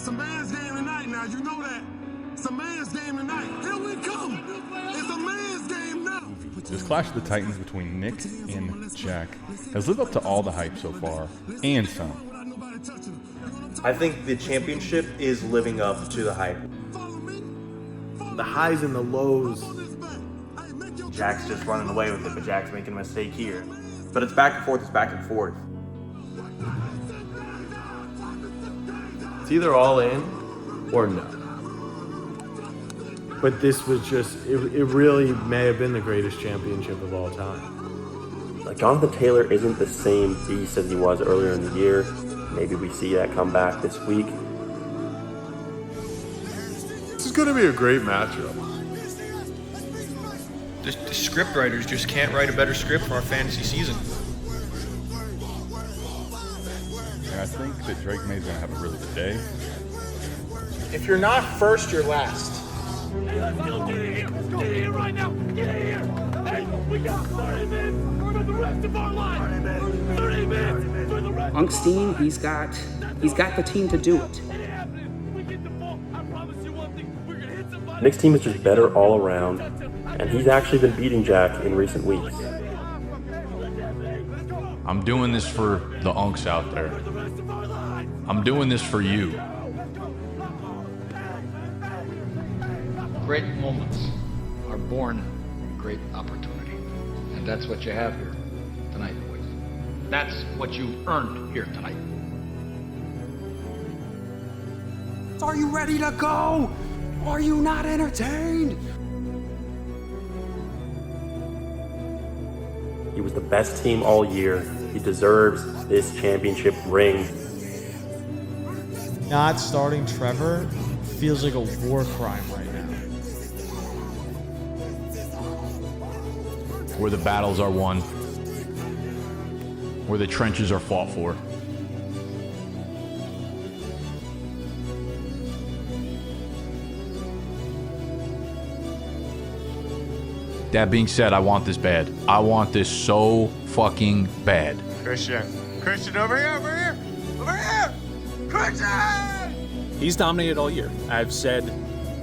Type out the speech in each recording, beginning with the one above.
It's a man's game tonight now, you know that. It's a man's game tonight. Here we come. It's a man's game now. This clash of the Titans between Nick and Jack has lived up to all the hype so far, and some. I think the championship is living up to the hype. The highs and the lows. Jack's just running away with it, but Jack's making a mistake here. But it's back and forth, it's back and forth. It's either all in or no. But this was just, it really may have been the greatest championship of all time. Like, Jonathan Taylor isn't the same beast as he was earlier in the year. Maybe we see that come back this week. This is going to be a great matchup. The script writers just can't write a better script for our fantasy season. And I think that Drake May's going to have a really good day. If you're not first, you're last. Hey, let's go. Get in here. Get in here right now. Get in here. Hey, we got 30 minutes for the rest of our life. 30 minutes for the rest. Ungstein, he's got the team to do it. Nick's team is just better all around, and he's actually been beating Jack in recent weeks. I'm doing this for the unks out there. I'm doing this for you. Great moments are born from great opportunity. And that's what you have here tonight, boys. That's what you earned here tonight. Are you ready to go? Are you not entertained? He was the best team all year. He deserves this championship ring. Not starting Trevor feels like a war crime right now. Where the battles are won. Where the trenches are fought for. That being said, I want this bad. I want this so fucking bad. Christian, over here! Christian! He's dominated all year. I've said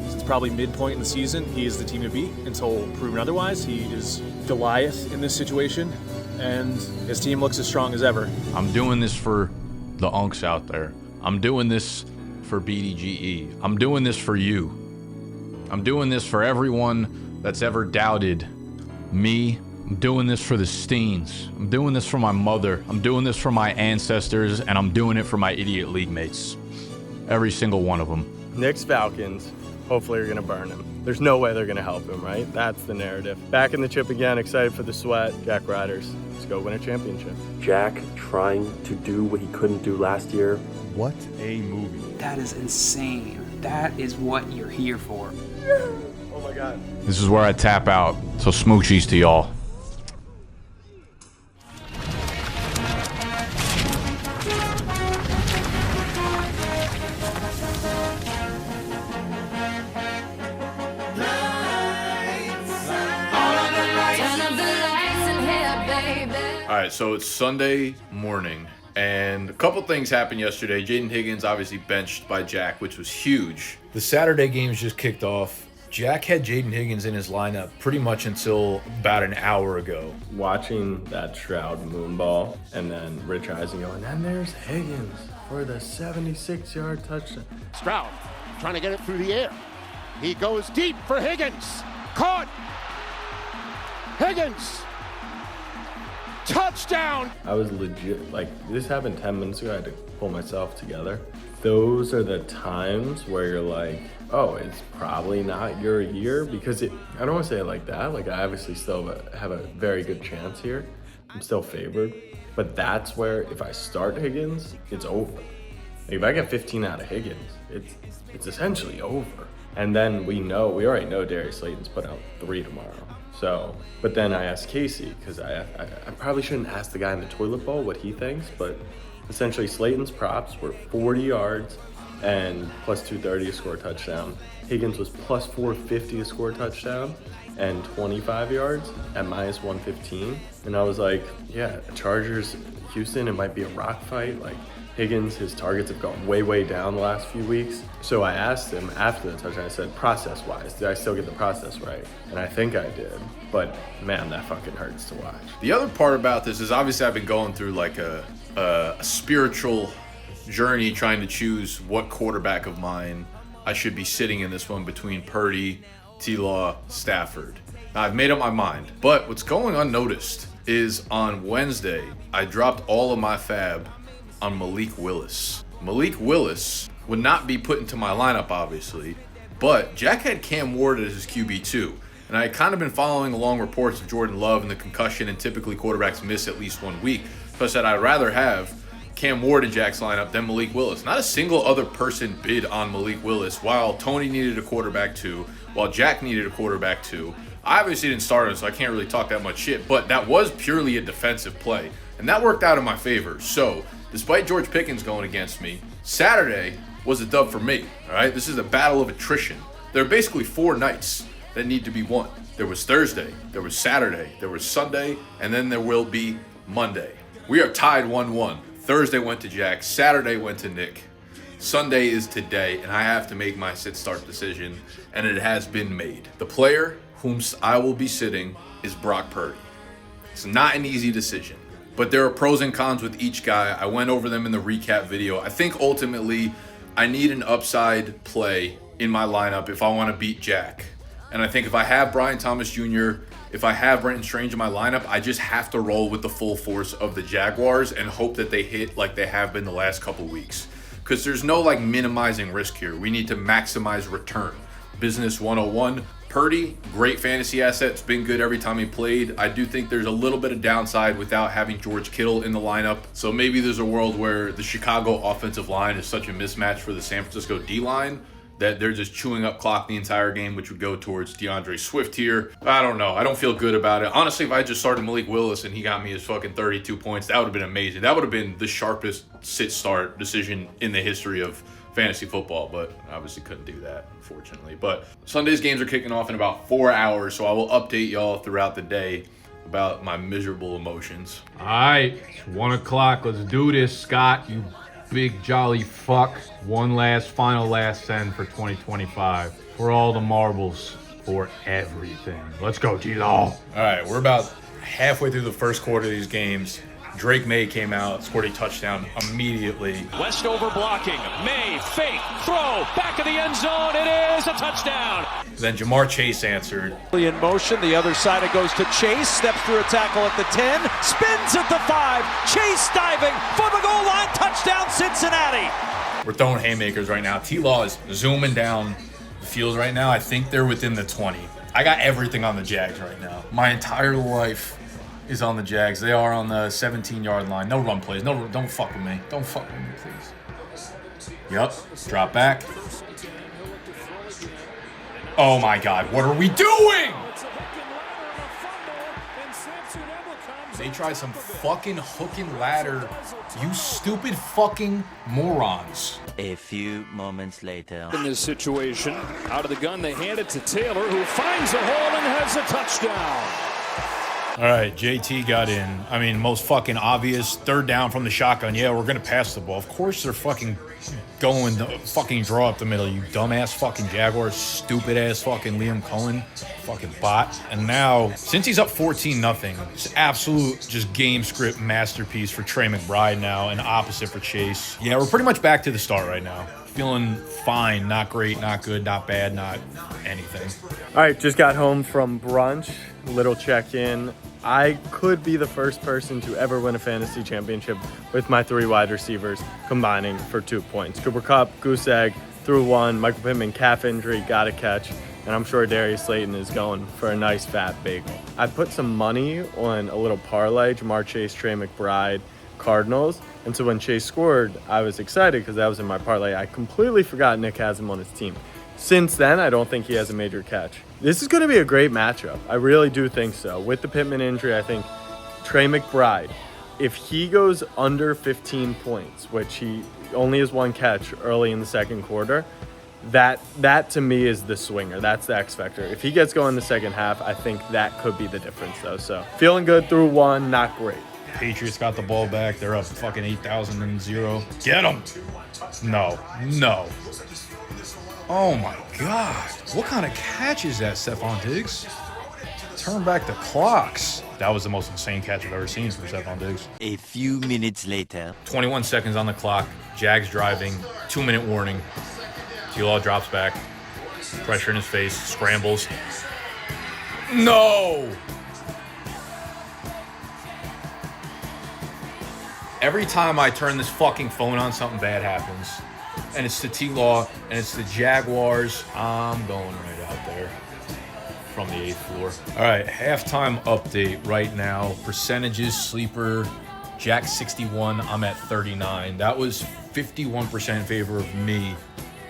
since probably midpoint in the season, he is the team to beat until proven otherwise. He is Goliath in this situation, and his team looks as strong as ever. I'm doing this for the unks out there. I'm doing this for BDGE. I'm doing this for you. I'm doing this for everyone that's ever doubted me. I'm doing this for the Steens. I'm doing this for my mother. I'm doing this for my ancestors, and I'm doing it for my idiot league mates. Every single one of them. Knicks Falcons, hopefully are going to burn him. There's no way they're going to help him, right? That's the narrative. Back in the chip again, excited for the sweat. Jack Riders, let's go win a championship. Jack trying to do what he couldn't do last year. What a movie. That is insane. That is what you're here for. Oh my God. This is where I tap out. So smoochies to y'all. All right, so it's Sunday morning, and a couple things happened yesterday. Jaden Higgins obviously benched by Jack, which was huge. The Saturday games just kicked off. Jack had Jaden Higgins in his lineup pretty much until about an hour ago. Watching that Stroud moonball, and then Rich Eisen going, and there's Higgins for the 76-yard touchdown. Stroud trying to get it through the air. He goes deep for Higgins. Caught. Higgins. Touchdown! I was legit, like, this happened 10 minutes ago. I had to pull myself together. Those are the times where you're like, oh, it's probably not your year, because I don't want to say it like that. Like, I obviously still have a very good chance here. I'm still favored. But that's where, if I start Higgins, it's over. Like, if I get 15 out of Higgins, it's essentially over. And then we already know Darius Slayton's put out 3 tomorrow. So, but then I asked Casey, because I probably shouldn't ask the guy in the toilet bowl what he thinks, but essentially Slayton's props were 40 yards and plus 230 to score a touchdown. Higgins was plus 450 to score a touchdown and 25 yards at minus 115. And I was like, yeah, Chargers, Houston, it might be a rock fight. Like, Higgins, his targets have gone way, way down the last few weeks. So I asked him after the touchdown, I said, process-wise, did I still get the process right? And I think I did. But man, that fucking hurts to watch. The other part about this is obviously I've been going through like a spiritual journey trying to choose what quarterback of mine I should be sitting in this one between Purdy, T-Law, Stafford. Now, I've made up my mind. But what's going unnoticed is on Wednesday, I dropped all of my fab on Malik Willis. Malik Willis would not be put into my lineup, obviously, but Jack had Cam Ward as his QB2. And I had kind of been following along reports of Jordan Love and the concussion, and typically quarterbacks miss at least 1 week. So I said I'd rather have Cam Ward in Jack's lineup than Malik Willis. Not a single other person bid on Malik Willis, while Tony needed a quarterback too, while Jack needed a quarterback too. I obviously didn't start him, so I can't really talk that much shit, but that was purely a defensive play, and that worked out in my favor. So, despite George Pickens going against me, Saturday was a dub for me, all right? This is a battle of attrition. There are basically 4 nights that need to be won. There was Thursday, there was Saturday, there was Sunday, and then there will be Monday. We are tied 1-1. Thursday went to Jack, Saturday went to Nick. Sunday is today, and I have to make my sit-start decision, and it has been made. The player whom I will be sitting is Brock Purdy. It's not an easy decision, but there are pros and cons with each guy. I went over them in the recap video. I think ultimately I need an upside play in my lineup if I want to beat Jack. And I think if I have Brian Thomas Jr., if I have Brenton Strange in my lineup, I just have to roll with the full force of the Jaguars and hope that they hit like they have been the last couple weeks. Because there's no like minimizing risk here. We need to maximize return. Business 101. Purdy, great fantasy asset. It's been good every time he played. I do think there's a little bit of downside without having George Kittle in the lineup. So maybe there's a world where the Chicago offensive line is such a mismatch for the San Francisco D-line that they're just chewing up clock the entire game, which would go towards DeAndre Swift here. I don't know. I don't feel good about it. Honestly, if I just started Malik Willis and he got me his fucking 32 points, that would have been amazing. That would have been the sharpest sit-start decision in the history of fantasy football, but I obviously couldn't do that, unfortunately. But Sunday's games are kicking off in about 4 hours, so I will update y'all throughout the day about my miserable emotions. All right, it's 1 o'clock. Let's do this, Scott, you big jolly fuck. One final last send for 2025. For all the marbles, for everything. Let's go, T-Law. All right, we're about halfway through the first quarter of these games. Drake May came out, scored a touchdown immediately. Westover blocking. May fake throw back of the end zone. It is a touchdown. Then Jamar Chase answered. In motion, the other side it goes to Chase. Steps through a tackle at the 10. Spins at the 5. Chase diving for the goal line. Touchdown, Cincinnati. We're throwing haymakers right now. T-Law is zooming down the field right now. I think they're within the 20. I got everything on the Jags right now. My entire life is on the Jags. They are on the 17-yard line. No run plays. No, don't fuck with me. Don't fuck with me, please. Yep. Drop back. Oh my God. What are we doing? They tried some fucking hook and ladder. You stupid fucking morons. A few moments later. In this situation, out of the gun, they hand it to Taylor, who finds a hole and has a touchdown. All right, JT got in. I mean, most fucking obvious. 3rd down from the shotgun. Yeah, we're going to pass the ball. Of course they're fucking going to fucking draw up the middle, you dumbass fucking Jaguars. Stupid-ass fucking Liam Cohen. Fucking bot. And now, since he's up 14-0, it's absolute just game script masterpiece for Trey McBride now and opposite for Chase. Yeah, we're pretty much back to the start right now. Feeling fine. Not great, not good, not bad, not anything. All right, just got home from brunch. Little check-in. I could be the first person to ever win a fantasy championship with my 3 wide receivers combining for 2 points. Cooper Kupp, goose egg, threw 1. Michael Pittman, calf injury, got a catch. And I'm sure Darius Slayton is going for a nice fat bagel. I put some money on a little parlay, Jamar Chase, Trey McBride, Cardinals. And so when Chase scored, I was excited because that was in my parlay. I completely forgot Nick has him on his team. Since then, I don't think he has a major catch. This is going to be a great matchup. I really do think so. With the Pittman injury, I think Trey McBride, if he goes under 15 points, which he only has 1 catch early in the second quarter, that to me is the swinger. That's the X factor. If he gets going in the second half, I think that could be the difference though. So feeling good through 1, not great. Patriots got the ball back. They're up fucking 8,000-0. Get them. No. Oh my God. What kind of catch is that, Stephon Diggs? Turn back the clocks. That was the most insane catch I've ever seen from Stephon Diggs. A few minutes later. 21 seconds on the clock. Jags driving. 2-minute warning. T-Law drops back. Pressure in his face. Scrambles. No! Every time I turn this fucking phone on, something bad happens. And it's the T-Law, and it's the Jaguars. I'm going right out there from the 8th floor. All right, halftime update right now. Percentages, sleeper, Jack 61, I'm at 39. That was 51% in favor of me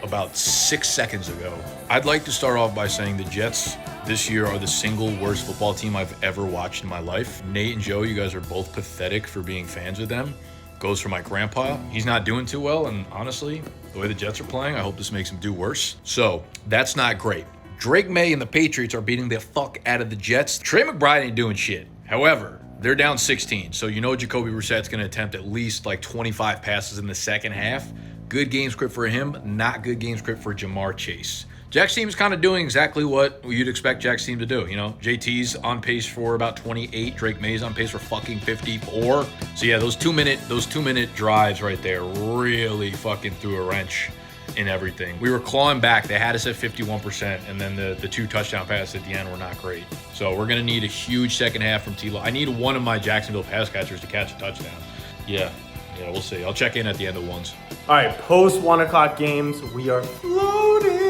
about 6 seconds ago. I'd like to start off by saying the Jets this year are the single worst football team I've ever watched in my life. Nate and Joe, you guys are both pathetic for being fans of them. Goes for my grandpa. He's not doing too well, and honestly, the way the Jets are playing, I hope this makes him do worse. So, that's not great. Drake May and the Patriots are beating the fuck out of the Jets. Trey McBride ain't doing shit. However, they're down 16, so you know Jacoby Brissett's going to attempt at least like 25 passes in the second half. Good game script for him, not good game script for Jamar Chase. Jack's team is kind of doing exactly what you'd expect Jack's team to do. You know, JT's on pace for about 28. Drake May's on pace for fucking 54. So yeah, those two minute drives right there really fucking threw a wrench in everything. We were clawing back. They had us at 51%, and then the 2 touchdown passes at the end were not great. So we're gonna need a huge second half from T-Law. I need one of my Jacksonville pass catchers to catch a touchdown. Yeah, we'll see. I'll check in at the end of ones. All right, post 1 o'clock games, we are floating.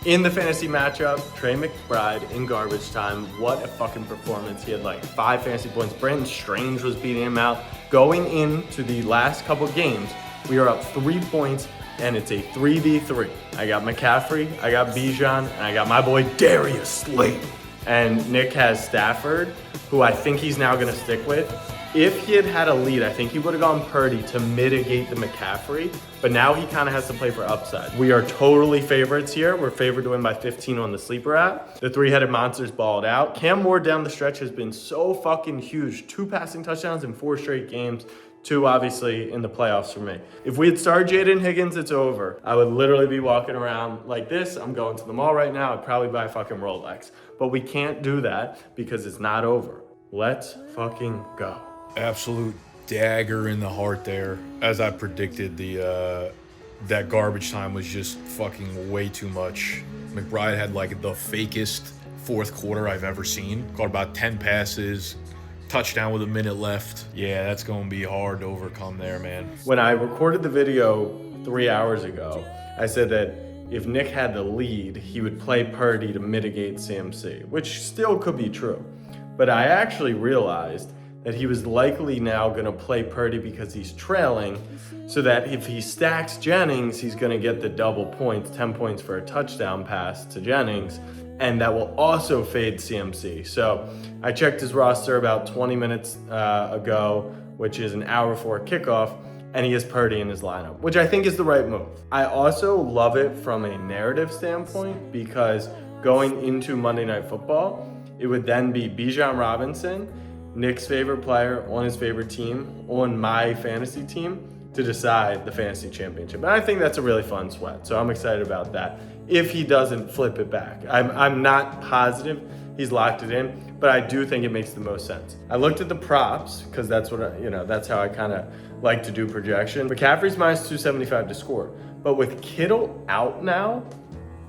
In the fantasy matchup, Trey McBride in garbage time. What a fucking performance. He had like 5 fantasy points. Brandon Strange was beating him out. Going into the last couple games, we are up 3 points, and it's a 3v3. I got McCaffrey, I got Bijan, and I got my boy Darius Slayton. And Nick has Stafford, who I think he's now going to stick with. If he had had a lead, I think he would have gone Purdy to mitigate the McCaffrey, but now he kind of has to play for upside. We are totally favorites here. We're favored to win by 15 on the sleeper app. The 3-headed monster's balled out. Cam Moore down the stretch has been so fucking huge. 2 passing touchdowns in 4 straight games. 2 obviously in the playoffs for me. If we had started Jaden Higgins, it's over. I would literally be walking around like this. I'm going to the mall right now. I'd probably buy a fucking Rolex. But we can't do that because it's not over. Let's fucking go. Absolute dagger in the heart there. As I predicted, that garbage time was just fucking way too much. McBride had like the fakest fourth quarter I've ever seen. Caught about 10 passes, touchdown with a minute left. Yeah, that's going to be hard to overcome there, man. When I recorded the video 3 hours ago, I said that if Nick had the lead, he would play Purdy to mitigate CMC, which still could be true. But I actually realized that he was likely now going to play Purdy because he's trailing, so that if he stacks Jennings, he's going to get the double points, 10 points for a touchdown pass to Jennings, and that will also fade CMC. So I checked his roster about 20 minutes ago, which is an hour before kickoff, and he has Purdy in his lineup, which I think is the right move. I also love it from a narrative standpoint because going into Monday Night Football, it would then be Bijan Robinson, Nick's favorite player on his favorite team, on my fantasy team, to decide the fantasy championship. And I think that's a really fun sweat, so I'm excited about that. If he doesn't flip it back. I'm not positive he's locked it in, but I do think it makes the most sense. I looked at the props, because that's what that's how I kind of like to do projection. McCaffrey's minus 275 to score, but with Kittle out now,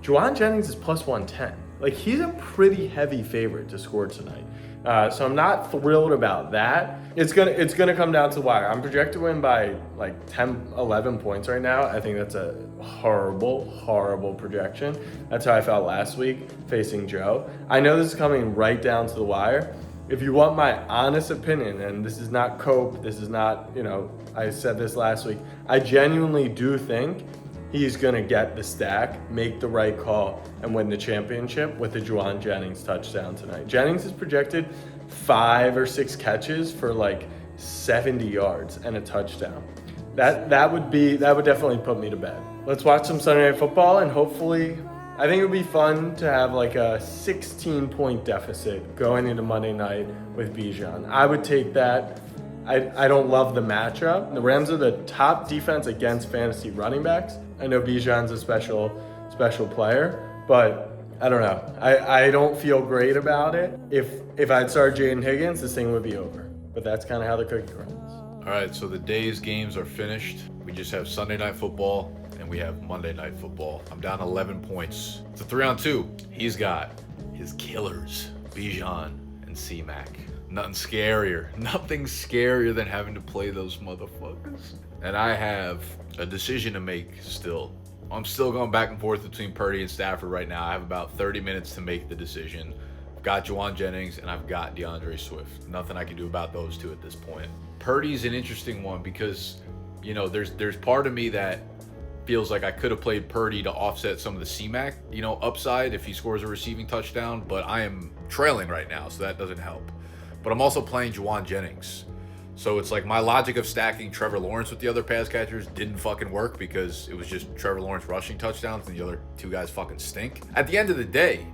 Juwan Jennings is plus 110. Like, he's a pretty heavy favorite to score tonight. So I'm not thrilled about that. It's gonna come down to the wire. I'm projected to win by like 10, 11 points right now. I think that's a horrible projection. That's how I felt last week facing Joe. I know this is coming right down to the wire. If you want my honest opinion, and this is not cope, this is not, I said this last week, I genuinely do think he's going to get the stack, make the right call, and win the championship with the Juwan Jennings touchdown tonight. Jennings is projected 5 or 6 catches for like 70 yards and a touchdown. That would definitely put me to bed. Let's watch some Sunday Night Football, and hopefully, I think it would be fun to have like a 16-point deficit going into Monday night with Bijan. I would take that I don't love the matchup. The Rams are the top defense against fantasy running backs. I know Bijan's a special player, but I don't know. I don't feel great about it. If I'd start Jaden Higgins, this thing would be over. But that's kind of how the cookie crumbles. All right, so the day's games are finished. We just have Sunday Night Football and we have Monday Night Football. I'm down 11 points. It's a 3-on-2. He's got his killers, Bijan and C-Mac. Nothing scarier than having to play those motherfuckers. And I have a decision to make still. I'm still going back and forth between Purdy and Stafford right now. I have about 30 minutes to make the decision. I've got Juwan Jennings and I've got DeAndre Swift. Nothing I can do about those two at this point. Purdy's an interesting one because, you know, there's part of me that feels like I could have played Purdy to offset some of the C-Mac, you know, upside if he scores a receiving touchdown, but I am trailing right now, so that doesn't help. But I'm also playing Juwan Jennings. So it's like my logic of stacking Trevor Lawrence with the other pass catchers didn't fucking work because it was just Trevor Lawrence rushing touchdowns and the other two guys fucking stink. At the end of the day,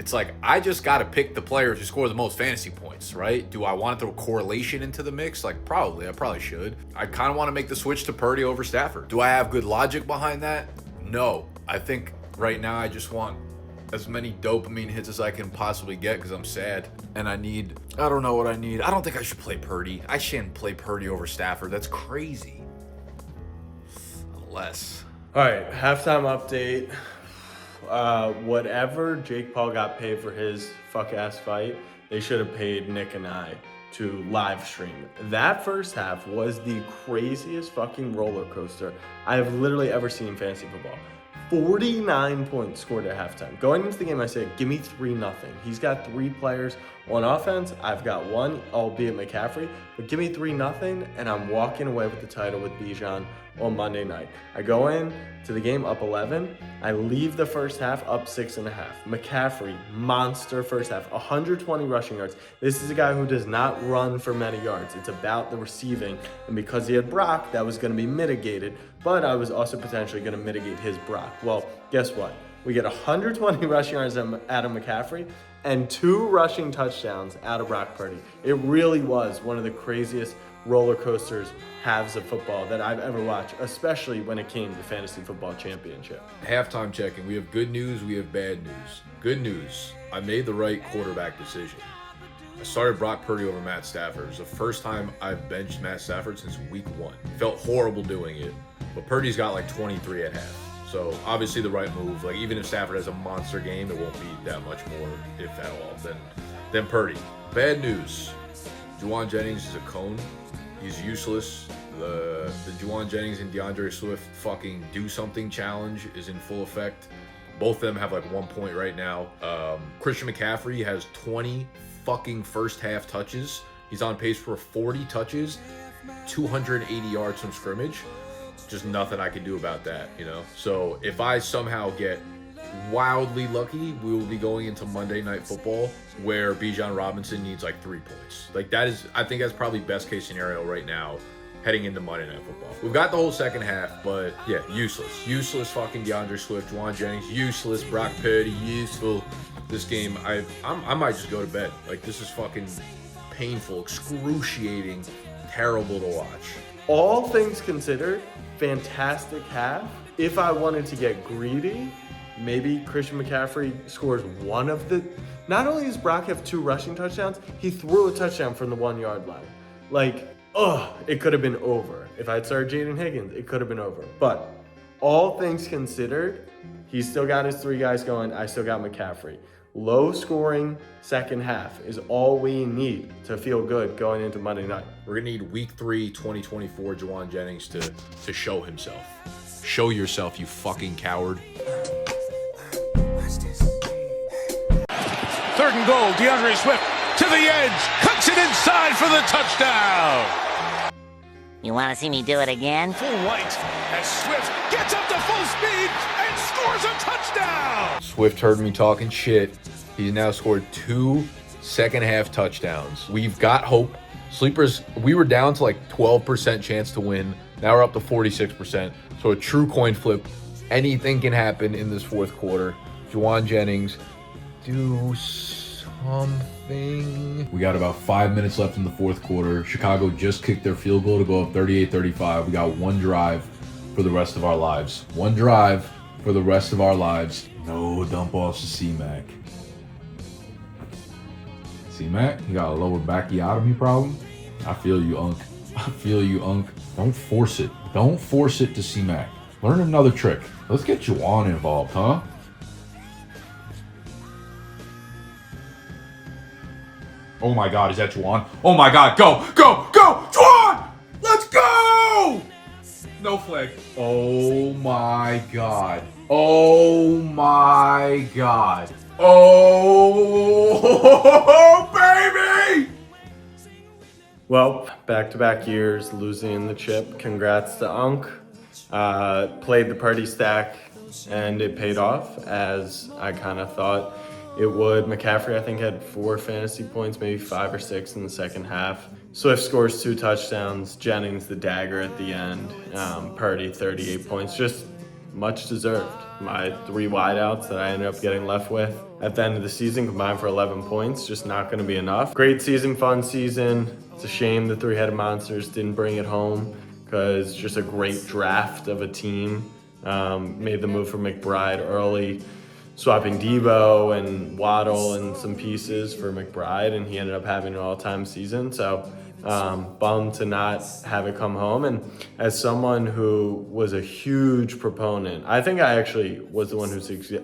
it's like I just got to pick the players who score the most fantasy points, right? Do I want to throw correlation into the mix? Like probably, I probably should. I kind of want to make the switch to Purdy over Stafford. Do I have good logic behind that? No. I think right now I just want as many dopamine hits as I can possibly get because I'm sad and I don't know what I need. I don't think I should play Purdy. I shouldn't play Purdy over Stafford. That's crazy. Unless. All right, halftime update. Whatever Jake Paul got paid for his fuck-ass fight, they should have paid Nick and I to live stream. That first half was the craziest fucking roller coaster I have literally ever seen in fantasy football. 49 points scored at halftime. Going into the game, I said, give me 3-0. He's got 3 players on offense. I've got 1, albeit McCaffrey. But give me 3-0, and I'm walking away with the title with Bijan on Monday night. I go in to the game up 11. I leave the first half up 6.5. McCaffrey, monster first half, 120 rushing yards. This is a guy who does not run for many yards. It's about the receiving. And because he had Brock, that was going to be mitigated. But I was also potentially going to mitigate his Brock. Well, guess what? We get 120 rushing yards out of McCaffrey and 2 rushing touchdowns out of Brock Purdy. It really was one of the craziest roller coasters halves of football that I've ever watched, especially when it came to Fantasy Football Championship. Halftime checking. We have good news, we have bad news. Good news, I made the right quarterback decision. I started Brock Purdy over Matt Stafford. It was the first time I've benched Matt Stafford since week 1. Felt horrible doing it, but Purdy's got like 23 at half. So obviously the right move. Like even if Stafford has a monster game, it won't be that much more, if at all, than Purdy. Bad news, Juwan Jennings is a cone. He's useless. The Juwan Jennings and DeAndre Swift fucking do something challenge is in full effect. Both of them have like 1 point right now. Christian McCaffrey has 20 fucking first half touches. He's on pace for 40 touches, 280 yards from scrimmage. Just nothing I can do about that, you know? So if I somehow get wildly lucky, we will be going into Monday Night Football where Bijan Robinson needs like 3 points. Like that is, I think that's probably best case scenario right now heading into Monday Night Football. We've got the whole second half, but yeah, useless. Useless fucking DeAndre Swift, Juwan Jennings, useless. Brock Purdy, useful. This game, I might just go to bed. Like this is fucking painful, excruciating, terrible to watch. All things considered, fantastic half. If I wanted to get greedy, maybe Christian McCaffrey scores one of the... Not only does Brock have 2 rushing touchdowns, he threw a touchdown from the 1-yard line. Like, it could have been over. If I'd started Jaden Higgins, it could have been over. But all things considered, he's still got his 3 guys going. I still got McCaffrey. Low scoring second half is all we need to feel good going into Monday night. We're gonna need week 3, 2024 Juwan Jennings to show himself. Show yourself, you fucking coward. 3rd and goal, DeAndre Swift to the edge, cuts it inside for the touchdown. You want to see me do it again? Full right as Swift gets up to full speed and scores a touchdown. Swift heard me talking shit. He's now scored 2 second half touchdowns. We've got hope. Sleepers, we were down to like 12% chance to win. Now we're up to 46%. So a true coin flip. Anything can happen in this 4th quarter. Juwan Jennings, do something. We got about 5 minutes left in the fourth quarter. Chicago just kicked their field goal to go up 38-35. We got one drive for the rest of our lives. One drive for the rest of our lives. No dump offs to C-Mac. C-Mac, you got a lower backiotomy problem? I feel you, Unc. I feel you, Unc. Don't force it. Don't force it to C-Mac. Learn another trick. Let's get Juwan involved, huh? Oh my God, is that Juwan? Oh my God, go, go, go! Juwan! Let's go! No flag. Oh my God. Oh my God. Oh, baby! Well, back-to-back years losing the chip. Congrats to Unc. Played the party stack and it paid off as I kind of thought it would. McCaffrey, I think, had 4 fantasy points, maybe 5 or 6 in the second half. Swift scores 2 touchdowns. Jennings, the dagger at the end. Purdy, 38 points. Just much deserved. My 3 wideouts that I ended up getting left with at the end of the season combined for 11 points. Just not going to be enough. Great season, fun season. It's a shame the 3-headed monsters didn't bring it home because just a great draft of a team. Made the move for McBride early, swapping Debo and Waddle and some pieces for McBride, and he ended up having an all-time season. So bummed to not have it come home. And as someone who was a huge proponent, I think I actually was the one who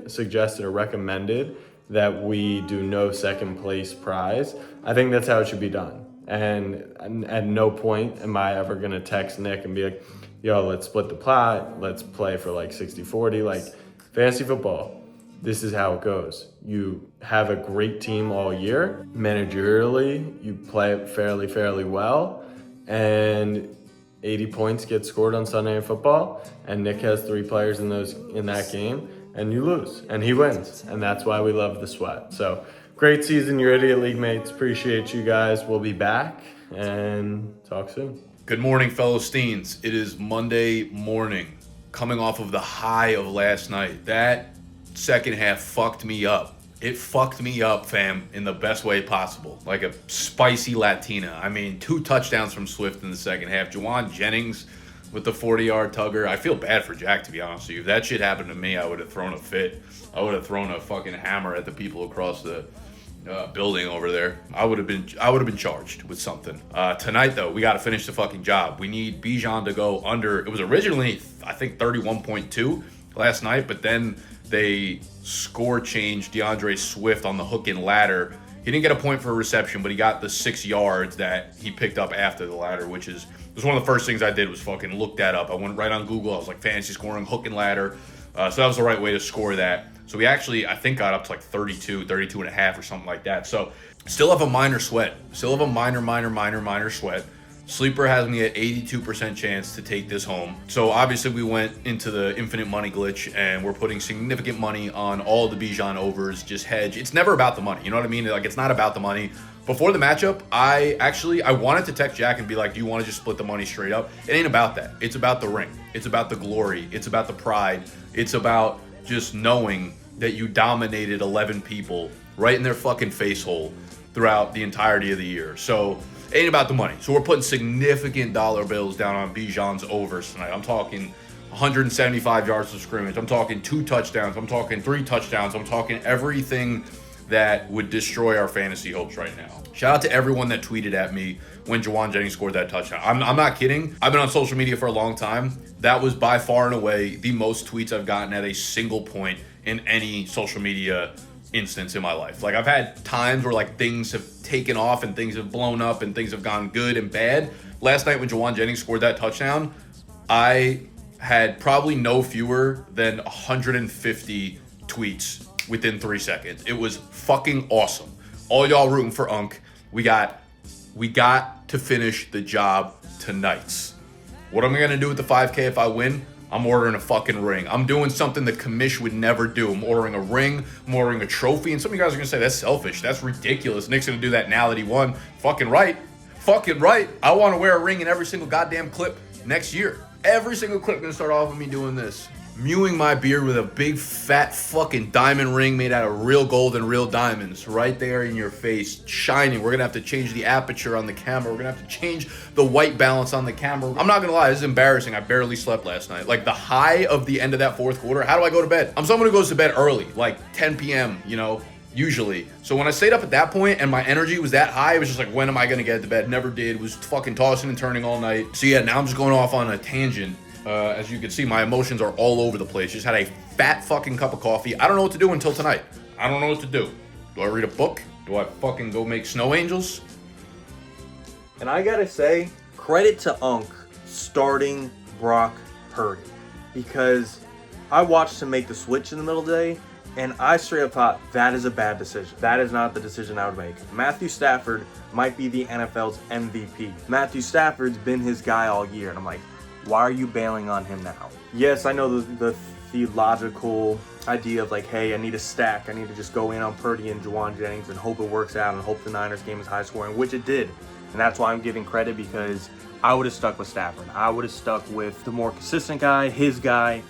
suggested or recommended that we do no second place prize. I think that's how it should be done. And at no point am I ever going to text Nick and be like, yo, let's split the pot. Let's play for like 60-40. Like fantasy football, this is how it goes. You have a great team all year. Managerially, you play it fairly well. And 80 points get scored on Sunday Night Football. And Nick has 3 players in that game. And you lose. And he wins. And that's why we love the sweat. So great season, your idiot league mates. Appreciate you guys. We'll be back and talk soon. Good morning, fellow Steens. It is Monday morning, coming off of the high of last night. That second half fucked me up. It fucked me up, fam, in the best way possible. Like a spicy Latina. I mean, 2 touchdowns from Swift in the second half. Juwan Jennings with the 40-yard tugger. I feel bad for Jack, to be honest with you. If that shit happened to me, I would have thrown a fit. I would have thrown a fucking hammer at the people across the building over there. I would have been charged with something. Tonight though, we got to finish the fucking job. We need Bijan to go under. It was originally I think 31.2 last night, but then they score changed DeAndre Swift on the hook and ladder. He didn't get a point for a reception, but he got the 6 yards that he picked up after the ladder, which was one of the first things I did was fucking look that up. I went right on Google. I was like fantasy scoring hook and ladder. So that was the right way to score that. So we actually, I think, got up to like 32 and a half or something like that. So still have a minor sweat. Still have a minor sweat. Sleeper has me at 82% chance to take this home. So obviously we went into the infinite money glitch and we're putting significant money on all the Bijan overs, just hedge. It's never about the money. You know what I mean? Like, it's not about the money. Before the matchup, I wanted to text Jack and be like, do you want to just split the money straight up? It ain't about that. It's about the ring. It's about the glory. It's about the pride. It's about just knowing that you dominated 11 people right in their fucking face hole throughout the entirety of the year. So it ain't about the money. So we're putting significant dollar bills down on Bijan's overs tonight. I'm talking 175 yards of scrimmage. I'm talking 2 touchdowns. I'm talking 3 touchdowns. I'm talking everything that would destroy our fantasy hopes right now. Shout out to everyone that tweeted at me when Juwan Jennings scored that touchdown. I'm not kidding. I've been on social media for a long time. That was by far and away the most tweets I've gotten at a single point in any social media instance in my life. Like, I've had times where like things have taken off and things have blown up and things have gone good and bad. Last night when Juwan Jennings scored that touchdown, I had probably no fewer than 150 tweets within 3 seconds. It was fucking awesome. All y'all rooting for Unc. We got to finish the job tonight. What am I gonna do with the 5K if I win? I'm ordering a fucking ring. I'm doing something the commish would never do. I'm ordering a ring. I'm ordering a trophy. And some of you guys are gonna say that's selfish. That's ridiculous. Nick's gonna do that now that he won. Fucking right. Fucking right. I want to wear a ring in every single goddamn clip next year. Every single clip gonna start off with me doing this. mewing my beard with a big fat fucking diamond ring made out of real gold and real diamonds right there in your face, shining. We're gonna have to change the aperture on the camera. We're gonna have to change the white balance on the camera. I'm not gonna lie, this is embarrassing. I barely slept last night. Like the high of the end of that fourth quarter, how do I go to bed? I'm someone who goes to bed early, like 10 p.m., you know, usually. So when I stayed up at that point and my energy was that high, it was just like, when am I gonna get to bed? Never did. Was fucking tossing and turning all night. So yeah, now I'm just going off on a tangent. As you can see, my emotions are all over the place. Just had a fat fucking cup of coffee. I don't know what to do until tonight. I don't know what to do. Do I read a book? Do I fucking go make snow angels? And I gotta say, credit to Unk starting Brock Purdy, because I watched him make the switch in the middle of the day, and I straight up thought, that is a bad decision. That is not the decision I would make. Matthew Stafford might be the NFL's MVP. Matthew Stafford's been his guy all year, and I'm like, why are you bailing on him now? Yes, I know the theological idea of like, hey, I need a stack. I need to just go in on Purdy and Juwan Jennings and hope it works out and hope the Niners game is high scoring, which it did. And that's why I'm giving credit, because I would have stuck with Stafford. I would have stuck with the more consistent guy, his guy,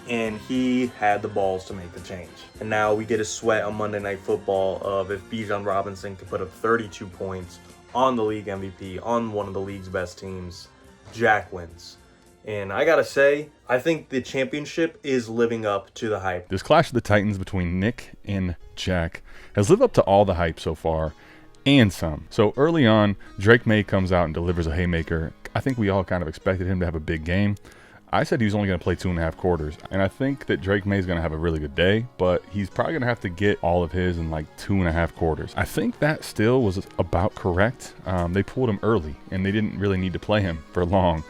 and he had the balls to make the change. And now we get a sweat on Monday Night Football of if Bijan Robinson can put up 32 points on the league MVP, on one of the league's best teams, Jack wins. And I gotta say, I think the championship is living up to the hype. This clash of the Titans between Nick and Jack has lived up to all the hype so far, and some. So early on, Drake May comes out and delivers a haymaker. I think we all kind of expected him to have a big game. I said he was only going to play 2.5 quarters, and I think that Drake May is going to have a really good day, but he's probably going to have to get all of his in like 2.5 quarters. I think that still was about correct. They pulled him early, and they didn't really need to play him for long.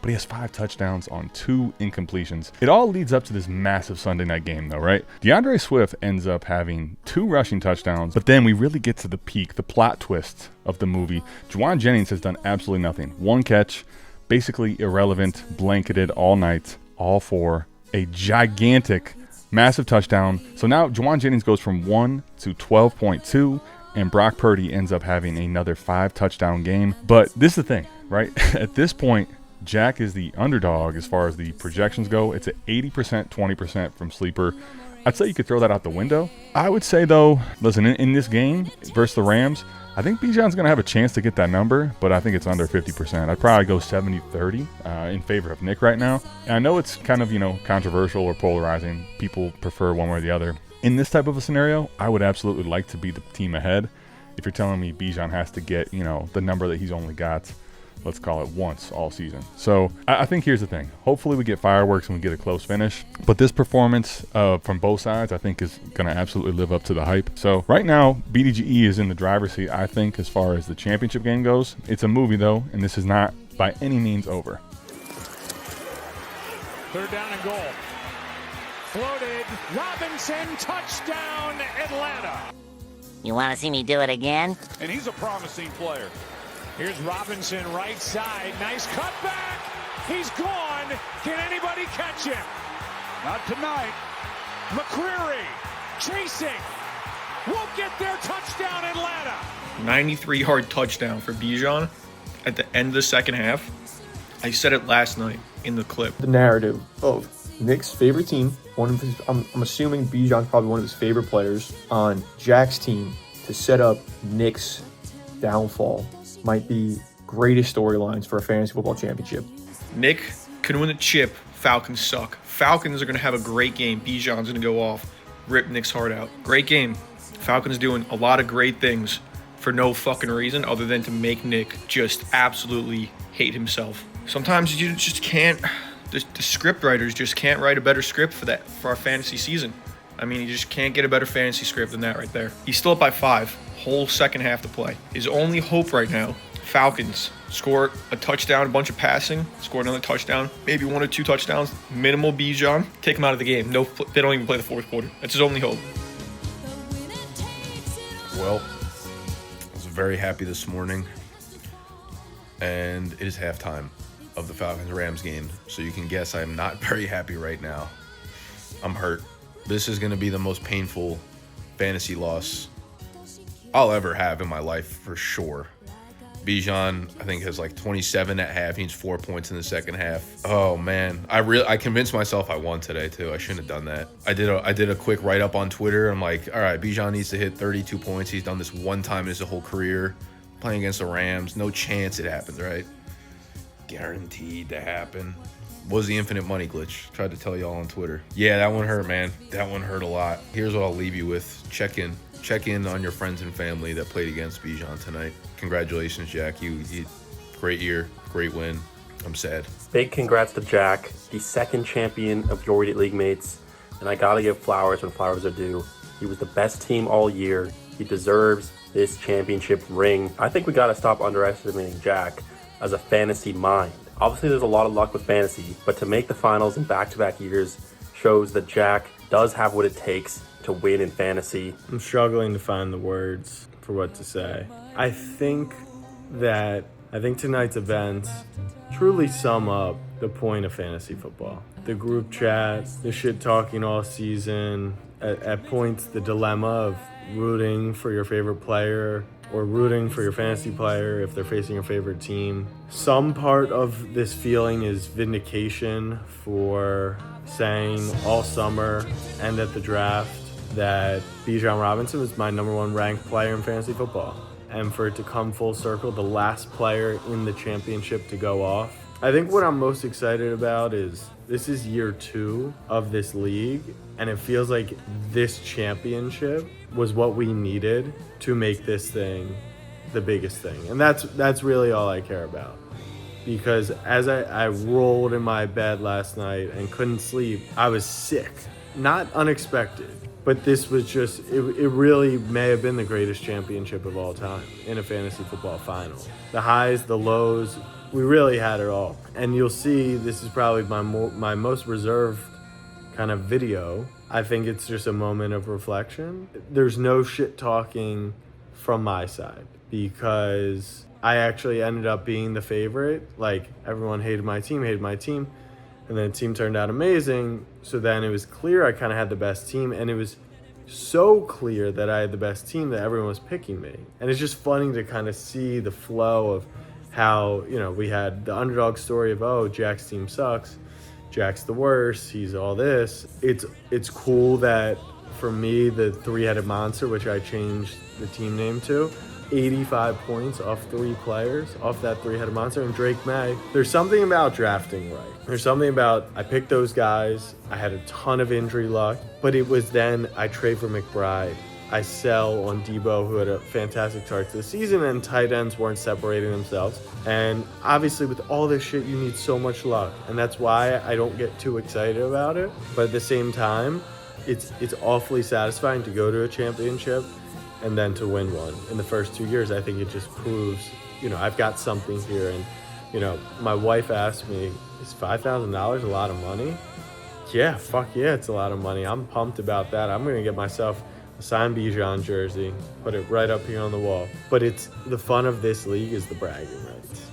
But he has 5 touchdowns on 2 incompletions. It all leads up to this massive Sunday night game though, right? DeAndre Swift ends up having 2 rushing touchdowns, but then we really get to the peak, the plot twist of the movie. Juwan Jennings has done absolutely nothing. 1 catch, basically irrelevant, blanketed all night, all for a gigantic, massive touchdown. So now Juwan Jennings goes from 1 to 12.2, and Brock Purdy ends up having another 5 touchdown game. But this is the thing, right? At this point, Jack is the underdog as far as the projections go. It's at 80%, 20% from Sleeper. I'd say you could throw that out the window. I would say, though, listen, in this game versus the Rams, I think Bijan's going to have a chance to get that number, but I think it's under 50%. I'd probably go 70-30 in favor of Nick right now. And I know it's kind of, controversial or polarizing. People prefer one way or the other. In this type of a scenario, I would absolutely like to be the team ahead. If you're telling me Bijan has to get, the number that he's only got, let's call it once all season. So I think here's the thing. Hopefully we get fireworks and we get a close finish. But this performance from both sides, I think, is going to absolutely live up to the hype. So right now, BDGE is in the driver's seat, I think, as far as the championship game goes. It's a movie, though, and this is not by any means over. 3rd down and goal. Floated. Robinson, touchdown, Atlanta. You want to see me do it again? And he's a promising player. Here's Robinson, right side. Nice cutback. He's gone. Can anybody catch him? Not tonight. McCreary chasing. Won't get there. Touchdown, Atlanta. 93-yard touchdown for Bijan at the end of the second half. I said it last night in the clip. The narrative of Nick's favorite team. I'm assuming Bijan's probably one of his favorite players on Jack's team to set up Nick's downfall. Might be greatest storylines for a fantasy football championship. Nick can win the chip. Falcons suck. Falcons are going to have a great game. Bijan's going to go off, rip Nick's heart out. Great game. Falcons doing a lot of great things for no fucking reason other than to make Nick just absolutely hate himself. Sometimes you just can't. The script writers just can't write a better script for our fantasy season. I mean, you just can't get a better fantasy script than that right there. He's still up by 5. Whole second half to play. His only hope right now, Falcons score a touchdown, a bunch of passing, score another touchdown, maybe 1 or 2 touchdowns, minimal Bijan, take him out of the game. No, they don't even play the 4th quarter. That's his only hope. Well, I was very happy this morning, and it is halftime of the Falcons-Rams game, so you can guess I'm not very happy right now. I'm hurt. This is going to be the most painful fantasy loss I'll ever have in my life for sure, Bijan, I think, has like 27 at half. He needs 4 points in the second half. Oh man, I convinced myself I won today too. I shouldn't have done that. I did a quick write up on Twitter. I'm like, all right, Bijan needs to hit 32 points. He's done this one time in his whole career, playing against the Rams. No chance it happens, right? Guaranteed to happen. Was the infinite money glitch. Tried to tell y'all on Twitter. Yeah, that one hurt, man. That one hurt a lot. Here's what I'll leave you with. Check in on your friends and family that played against Bijan tonight. Congratulations, Jack. You great year, great win. I'm sad. Big congrats to Jack, the second champion of Your Elite League Mates. And I gotta give flowers when flowers are due. He was the best team all year. He deserves this championship ring. I think we gotta stop underestimating Jack as a fantasy mind. Obviously, there's a lot of luck with fantasy, but to make the finals in back-to-back years shows that Jack does have what it takes to win in fantasy. I'm struggling to find the words for what to say. I think tonight's events truly sum up the point of fantasy football. The group chat, the shit talking all season, at points the dilemma of rooting for your favorite player or rooting for your fantasy player if they're facing your favorite team. Some part of this feeling is vindication for saying all summer and at the draft that Bijan Robinson was my number one ranked player in fantasy football. And for it to come full circle, the last player in the championship to go off. I think what I'm most excited about is this is year 2 of this league, and it feels like this championship was what we needed to make this thing the biggest thing. And that's really all I care about. Because as I rolled in my bed last night and couldn't sleep, I was sick. Not unexpected, but this was just, it really may have been the greatest championship of all time in a fantasy football final. The highs, the lows, we really had it all. And you'll see this is probably my most reserved kind of video. I think it's just a moment of reflection. There's no shit talking from my side because I actually ended up being the favorite. Like, everyone hated my team, and then the team turned out amazing. So then it was clear I kind of had the best team, and it was so clear that I had the best team that everyone was picking me. And it's just funny to kind of see the flow of how, we had the underdog story of, oh, Jack's team sucks, Jack's the worst, he's all this. It's cool that for me, the three-headed monster, which I changed the team name to, 85 points off 3 players, off that three-headed monster, and Drake May. There's something about drafting right. There's something about, I picked those guys, I had a ton of injury luck, but it was then I trade for McBride. I sell on Debo, who had a fantastic start to the season, and tight ends weren't separating themselves. And obviously with all this shit, you need so much luck. And that's why I don't get too excited about it. But at the same time, it's awfully satisfying to go to a championship and then to win one. In the first 2 years, I think it just proves, I've got something here. And, my wife asked me, is $5,000 a lot of money? Yeah, fuck yeah, it's a lot of money. I'm pumped about that. I'm going to get myself a signed Bijan jersey, put it right up here on the wall. But it's the fun of this league is the bragging rights.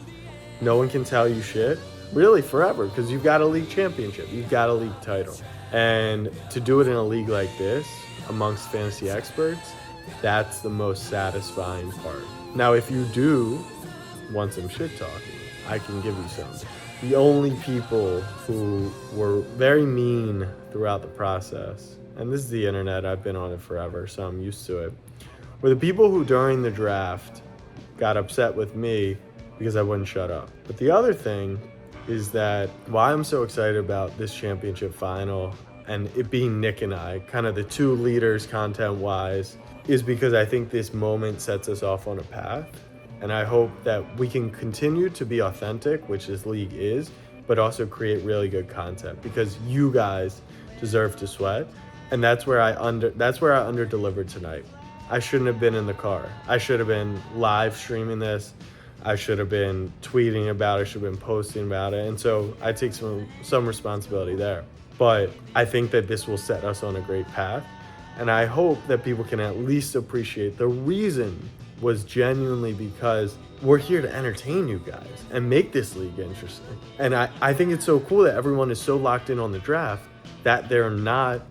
No one can tell you shit, really forever, because you've got a league championship. You've got a league title. And to do it in a league like this, amongst fantasy experts, that's the most satisfying part. Now, if you do want some shit talking, I can give you some. The only people who were very mean throughout the process, and this is the internet, I've been on it forever, so I'm used to it, were the people who during the draft got upset with me because I wouldn't shut up. But the other thing is that why I'm so excited about this championship final and it being Nick and I, kind of the two leaders content-wise, is because I think this moment sets us off on a path. And I hope that we can continue to be authentic, which this league is, but also create really good content because you guys deserve to sweat. And that's where I under-delivered tonight. I shouldn't have been in the car. I should have been live streaming this. I should have been tweeting about it. I should have been posting about it. And so I take some responsibility there. But I think that this will set us on a great path. And I hope that people can at least appreciate the reason was genuinely because we're here to entertain you guys and make this league interesting. And I think it's so cool that everyone is so locked in on the draft that they're not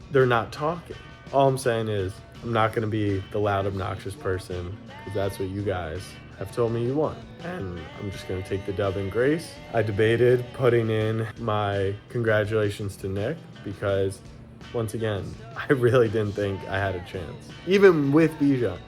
talking. All I'm saying is I'm not going to be the loud, obnoxious person because that's what you guys have told me you won, and I'm just going to take the dub in grace. I debated putting in my congratulations to Nick because, once again, I really didn't think I had a chance. Even with Bijan,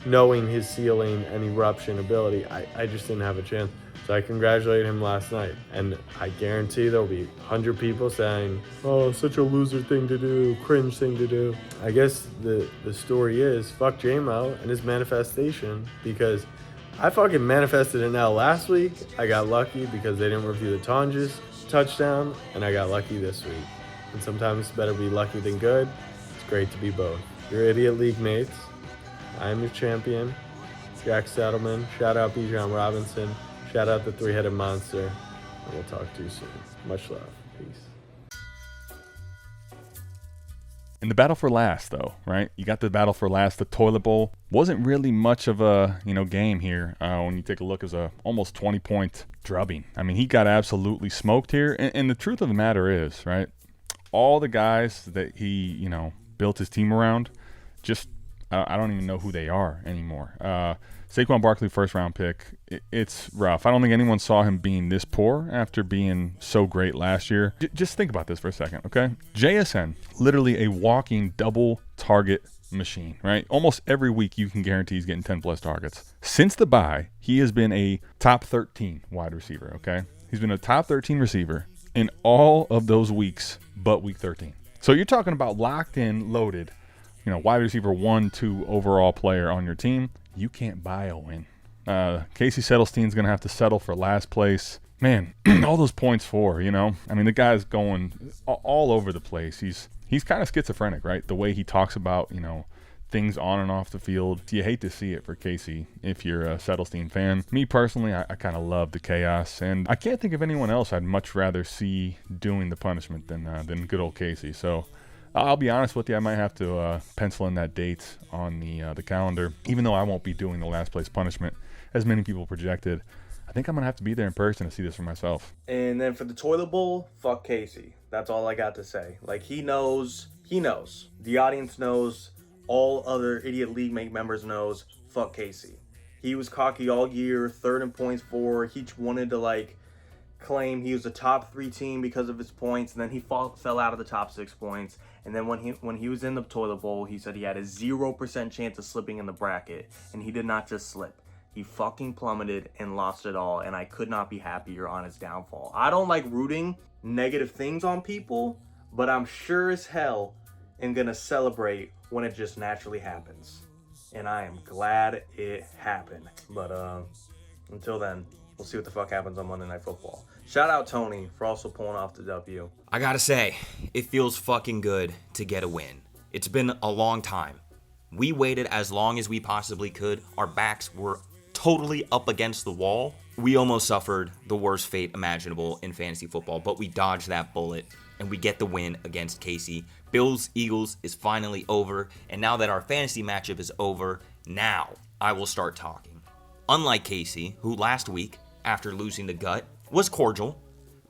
knowing his ceiling and eruption ability, I just didn't have a chance. So I congratulated him last night, and I guarantee there'll be 100 people saying, oh, such a loser thing to do, cringe thing to do. I guess the story is, fuck J-Mo and his manifestation, because I fucking manifested an L last week. I got lucky because they didn't review the Tonjes touchdown, and I got lucky this week. And sometimes it's better be lucky than good. It's great to be both. Your idiot league mates. I'm your champion, Jack Settleman. Shout out Bijan Robinson. Shout out the three-headed monster, and we'll talk to you soon. Much love. Peace. In the battle for last, though, right? You got the battle for last. The toilet bowl wasn't really much of a game here. When you take a look, it was a almost 20-point drubbing. I mean, he got absolutely smoked here. And the truth of the matter is, right? All the guys that he built his team around, just I don't even know who they are anymore. Saquon Barkley, first-round pick, it's rough. I don't think anyone saw him being this poor after being so great last year. Just think about this for a second, okay? JSN, literally a walking double target machine, right? Almost every week you can guarantee he's getting 10-plus targets. Since the bye, he has been a top 13 wide receiver, okay? He's been a top 13 receiver in all of those weeks but week 13. So you're talking about locked in, loaded, wide receiver 1, 2 overall player on your team. You can't buy a win. Casey Settlestein's going to have to settle for last place. Man, all those points for, I mean, the guy's going all over the place. He's kind of schizophrenic, right? The way he talks about, things on and off the field. You hate to see it for Casey if you're a Settlestein fan. Me personally, I kind of love the chaos, and I can't think of anyone else I'd much rather see doing the punishment than good old Casey. So I'll be honest with you, I might have to pencil in that date on the calendar, even though I won't be doing the last place punishment as many people projected. I think I'm going to have to be there in person to see this for myself. And then for the toilet bowl, fuck Casey. That's all I got to say. Like, he knows. The audience knows. All other Idiot League Mate members knows. Fuck Casey. He was cocky all year, third in points for. He wanted to, claim he was a top 3 team because of his points, and then he fell out of the top 6 points. And then when he was in the toilet bowl, he said he had a 0% chance of slipping in the bracket, and he did not just slip. He fucking plummeted and lost it all, and I could not be happier on his downfall. I don't like rooting negative things on people, but I'm sure as hell am gonna celebrate when it just naturally happens. And I am glad it happened. But until then, we'll see what the fuck happens on Monday Night Football. Shout out Tony for also pulling off the W. I gotta say, it feels fucking good to get a win. It's been a long time. We waited as long as we possibly could. Our backs were totally up against the wall. We almost suffered the worst fate imaginable in fantasy football, but we dodged that bullet and we get the win against Casey. Bills-Eagles is finally over, and now that our fantasy matchup is over, now I will start talking. Unlike Casey, who last week, after losing the gut, was cordial,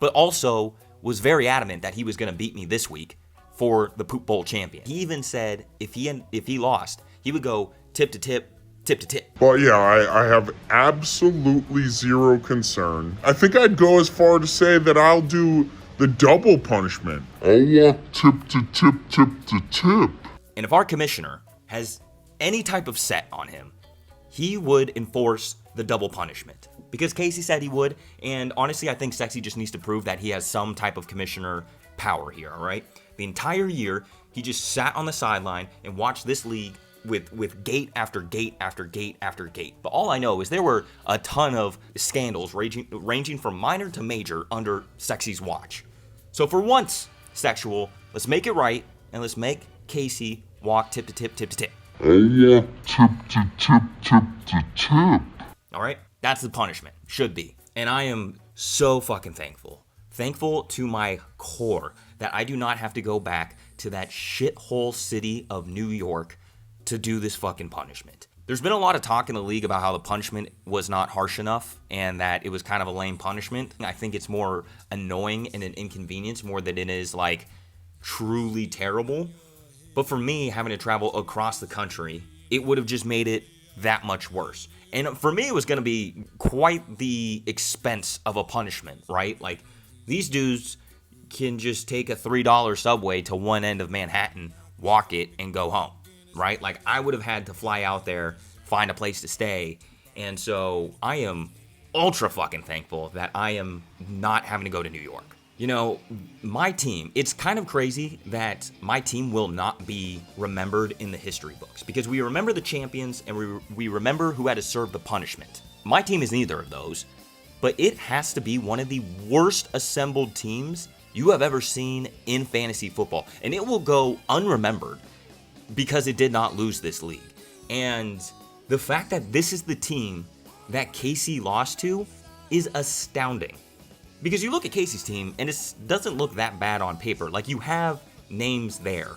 but also was very adamant that he was going to beat me this week for the Poop Bowl champion. He even said if he lost, he would go tip to tip, tip to tip. Well, yeah, I have absolutely zero concern. I think I'd go as far to say that I'll do the double punishment. I'll walk tip to tip, tip to tip. And if our commissioner has any type of set on him, he would enforce the double punishment. Because Casey said he would, and honestly, I think Sexy just needs to prove that he has some type of commissioner power here, all right? The entire year, he just sat on the sideline and watched this league with gate after gate after gate after gate. But all I know is there were a ton of scandals ranging from minor to major under Sexy's watch. So for once, Sexual, let's make it right, and let's make Casey walk tip to tip, tip to tip. I'll walk tip to tip, tip to tip. All right? That's the punishment. Should be. And I am so fucking thankful. Thankful to my core that I do not have to go back to that shithole city of New York to do this fucking punishment. There's been a lot of talk in the league about how the punishment was not harsh enough and that it was kind of a lame punishment. I think it's more annoying and an inconvenience more than it is truly terrible. But for me, having to travel across the country, it would have just made it that much worse. And for me, it was going to be quite the expense of a punishment, right? Like, these dudes can just take a $3 subway to one end of Manhattan, walk it, and go home, right? Like, I would have had to fly out there, find a place to stay. And so I am ultra fucking thankful that I am not having to go to New York. You know, my team, it's kind of crazy that my team will not be remembered in the history books because we remember the champions and we remember who had to serve the punishment. My team is neither of those, but it has to be one of the worst assembled teams you have ever seen in fantasy football. And it will go unremembered because it did not lose this league. And the fact that this is the team that Casey lost to is astounding. Because you look at Casey's team, and it doesn't look that bad on paper. Like, you have names there.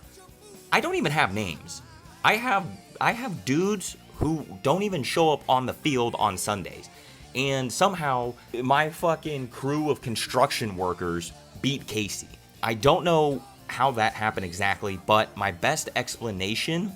I don't even have names. I have dudes who don't even show up on the field on Sundays. And somehow, my fucking crew of construction workers beat Casey. I don't know how that happened exactly, but my best explanation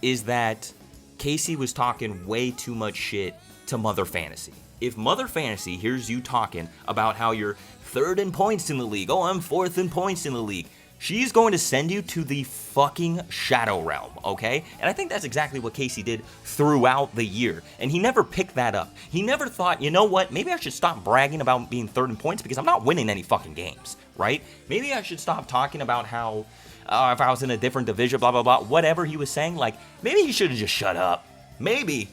is that Casey was talking way too much shit to Mother Fantasy. If Mother Fantasy hears you talking about how you're third in points in the league, oh, I'm fourth in points in the league, she's going to send you to the fucking Shadow Realm, okay? And I think that's exactly what Casey did throughout the year. And he never picked that up. He never thought, you know what, maybe I should stop bragging about being third in points because I'm not winning any fucking games, right? Maybe I should stop talking about how if I was in a different division, blah, blah, blah, whatever he was saying, like, maybe he should have just shut up. Maybe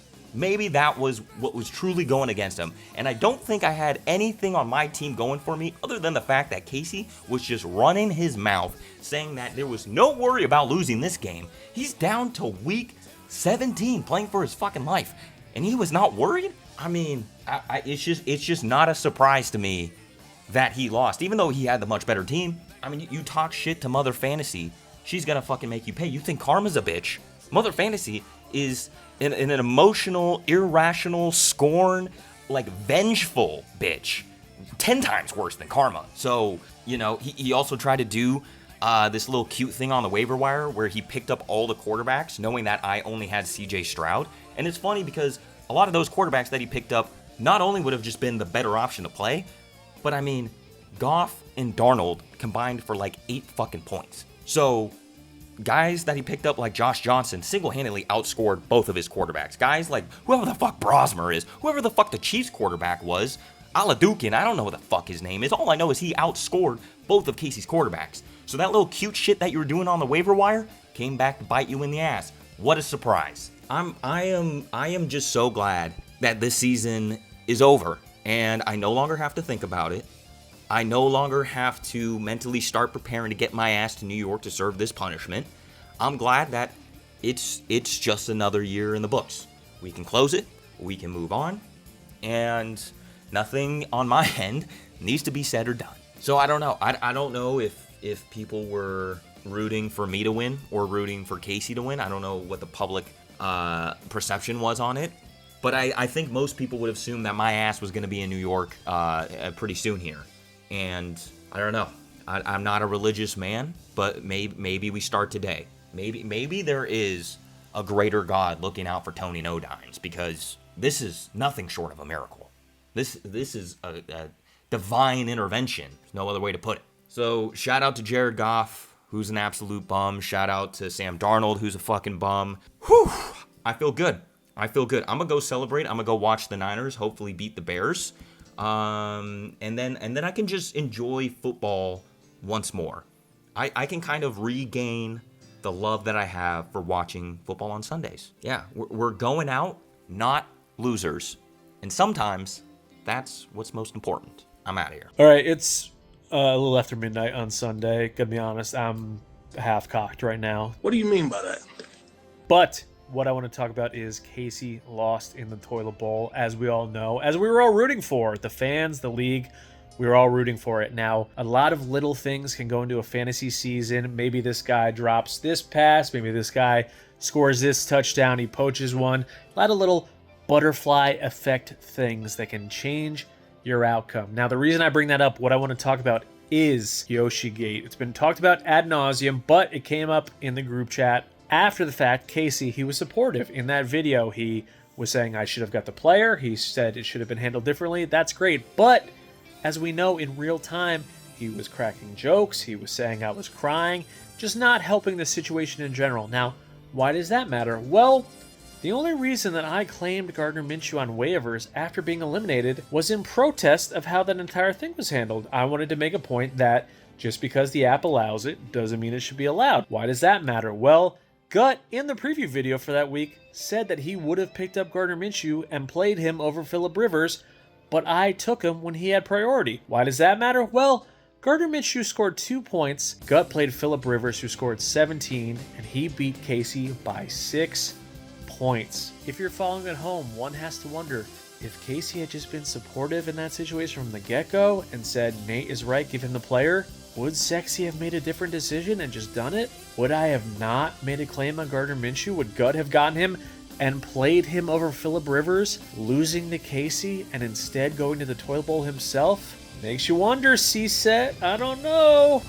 that was what was truly going against him. And I don't think I had anything on my team going for me other than the fact that Casey was just running his mouth saying that there was no worry about losing this game. He's down to week 17 playing for his fucking life. And he was not worried? I mean, it's just not a surprise to me that he lost, even though he had the much better team. I mean, you talk shit to Mother Fantasy, she's gonna fucking make you pay. You think Karma's a bitch? Mother Fantasy is in an emotional, irrational, scorn, like vengeful bitch. 10 times worse than Karma. So, you know, he also tried to do this little cute thing on the waiver wire where he picked up all the quarterbacks knowing that I only had CJ Stroud. And it's funny because a lot of those quarterbacks that he picked up not only would have just been the better option to play, but I mean, Goff and Darnold combined for like 8 fucking points. So guys that he picked up like Josh Johnson single-handedly outscored both of his quarterbacks. Guys like whoever the fuck Brosmer is, whoever the fuck the Chiefs quarterback was, Aladukin, I don't know what the fuck his name is. All I know is he outscored both of Casey's quarterbacks. So that little cute shit that you were doing on the waiver wire came back to bite you in the ass. What a surprise. I am just so glad that this season is over and I no longer have to think about it. I no longer have to mentally start preparing to get my ass to New York to serve this punishment. I'm glad that it's just another year in the books. We can close it, we can move on, and nothing on my end needs to be said or done. So I don't know. I don't know if people were rooting for me to win or rooting for Casey to win. I don't know what the public perception was on it. But I think most people would assume that my ass was going to be in New York pretty soon here. And I don't know. I'm not a religious man, but maybe we start today. Maybe there is a greater God looking out for Tony No Dimes, because this is nothing short of a miracle. This is a divine intervention. There's no other way to put it. So shout out to Jared Goff, who's an absolute bum. Shout out to Sam Darnold, who's a fucking bum. Whew! I feel good. I'm gonna go celebrate. I'm gonna go watch the Niners hopefully beat the Bears. And then I can just enjoy football once more. I can kind of regain the love that I have for watching football on Sundays. Yeah, we're going out, not losers. And sometimes that's what's most important. I'm out of here. All right, it's a little after midnight on Sunday. Gotta be honest, I'm half cocked right now. What do you mean by that? But what I want to talk about is Casey lost in the toilet bowl, as we all know, as we were all rooting for. The fans, the league, we were all rooting for it. Now, a lot of little things can go into a fantasy season. Maybe this guy drops this pass. Maybe this guy scores this touchdown. He poaches one. A lot of little butterfly effect things that can change your outcome. Now, the reason I bring that up, what I want to talk about is Yoshigate. It's been talked about ad nauseum, but it came up in the group chat after the fact. Casey, he was supportive in that video. He was saying I should have got the player. He said it should have been handled differently. That's great. But as we know, in real time, he was cracking jokes. He was saying I was crying, just not helping the situation in general. Now, why does that matter? Well, the only reason that I claimed Gardner Minshew on waivers after being eliminated was in protest of how that entire thing was handled. I wanted to make a point that just because the app allows it doesn't mean it should be allowed. Why does that matter? Well, Gut, in the preview video for that week, said that he would have picked up Gardner Minshew and played him over Phillip Rivers, but I took him when he had priority. Why does that matter? Well, Gardner Minshew scored 2 points. Gut played Phillip Rivers, who scored 17, and he beat Casey by 6 points. If you're following at home, one has to wonder, if Casey had just been supportive in that situation from the get-go and said, Nate is right, give him the player, would Sexy have made a different decision and just done it? Would I have not made a claim on Gardner Minshew? Would Gut have gotten him and played him over Phillip Rivers, losing to Casey and instead going to the toilet bowl himself? Makes you wonder, C-Set. I don't know.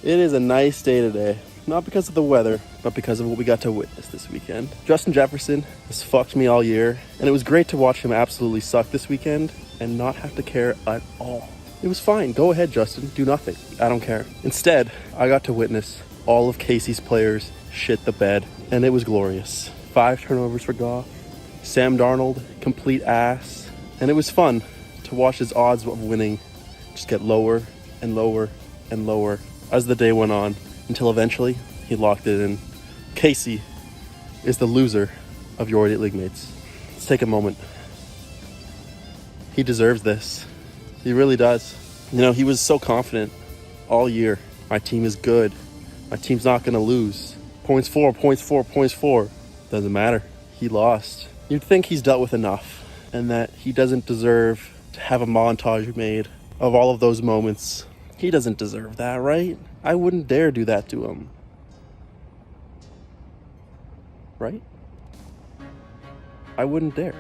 It is a nice day today. Not because of the weather, but because of what we got to witness this weekend. Justin Jefferson has fucked me all year, and it was great to watch him absolutely suck this weekend and not have to care at all. It was fine. Go ahead, Justin. Do nothing. I don't care. Instead, I got to witness all of Casey's players shit the bed, and it was glorious. 5 turnovers for Goff. Sam Darnold, complete ass. And it was fun to watch his odds of winning just get lower and lower and lower as the day went on, until eventually he locked it in. Casey is the loser of your Idiot League Mates. Let's take a moment. He deserves this. He really does. You know, he was so confident all year. My team is good. My team's not going to lose. Points for. Doesn't matter. He lost. You'd think he's dealt with enough and that he doesn't deserve to have a montage made of all of those moments. He doesn't deserve that, right? I wouldn't dare do that to him. Right? I wouldn't dare.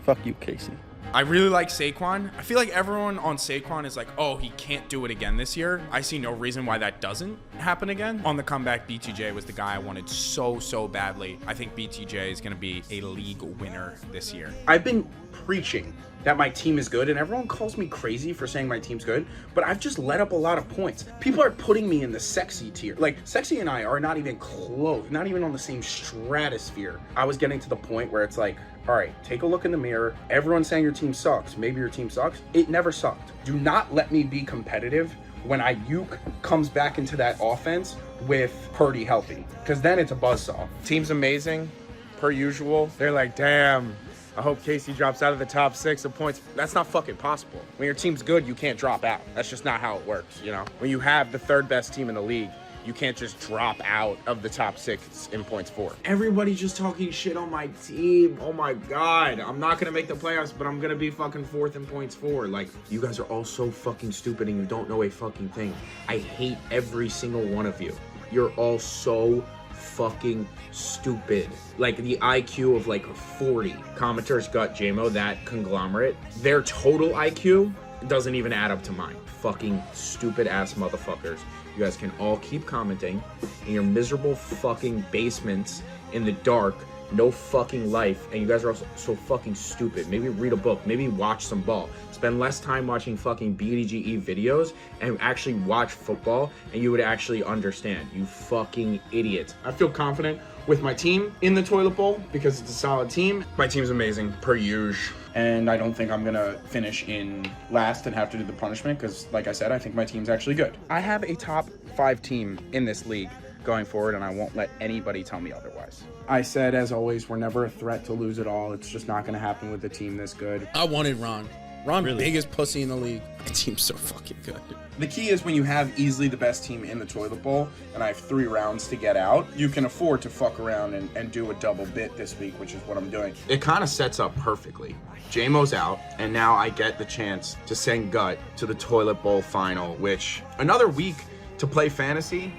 Fuck you, Casey. I really like Saquon. I feel like everyone on Saquon is like, oh, he can't do it again this year. I see no reason why that doesn't happen again. On the comeback, BTJ was the guy I wanted so badly. I think BTJ is going to be a league winner this year. I've been preaching that my team is good, and everyone calls me crazy for saying my team's good, but I've just let up a lot of points. People are putting me in the Sexy tier. Like, Sexy and I are not even close, not even on the same stratosphere. I was getting to the point where it's like, all right, take a look in the mirror. Everyone's saying your team sucks. Maybe your team sucks. It never sucked. Do not let me be competitive when Ayuk comes back into that offense with Purdy healthy, because then it's a buzzsaw. Team's amazing, per usual. They're like, damn, I hope Casey drops out of the top 6 of points. That's not fucking possible. When your team's good, you can't drop out. That's just not how it works, you know? When you have the 3rd best team in the league, you can't just drop out of the top 6 in points for. Everybody's just talking shit on my team. Oh my God. I'm not going to make the playoffs, but I'm going to be fucking 4th in points for. Like, you guys are all so fucking stupid and you don't know a fucking thing. I hate every single one of you. You're all so fucking stupid. Like, the IQ of like 40. Commenters Gut, JMO, that conglomerate, their total IQ doesn't even add up to mine. Fucking stupid ass motherfuckers. You guys can all keep commenting in your miserable fucking basements in the dark, no fucking life, and you guys are also so fucking stupid. Maybe read a book, maybe watch some ball. Spend less time watching fucking BDGE videos and actually watch football, and you would actually understand. You fucking idiots. I feel confident with my team in the toilet bowl because it's a solid team. My team's amazing, per usual. And I don't think I'm gonna finish in last and have to do the punishment because, like I said, I think my team's actually good. I have a top 5 team in this league going forward, and I won't let anybody tell me otherwise. I said, as always, we're never a threat to lose it all. It's just not gonna happen with a team this good. I wanted Ron. Ron, really? Biggest pussy in the league. My team's so fucking good. The key is when you have easily the best team in the toilet bowl, and I have 3 rounds to get out, you can afford to fuck around and do a double bit this week, which is what I'm doing. It kind of sets up perfectly. JMO's out, and now I get the chance to send Gut to the toilet bowl final, which another week to play fantasy.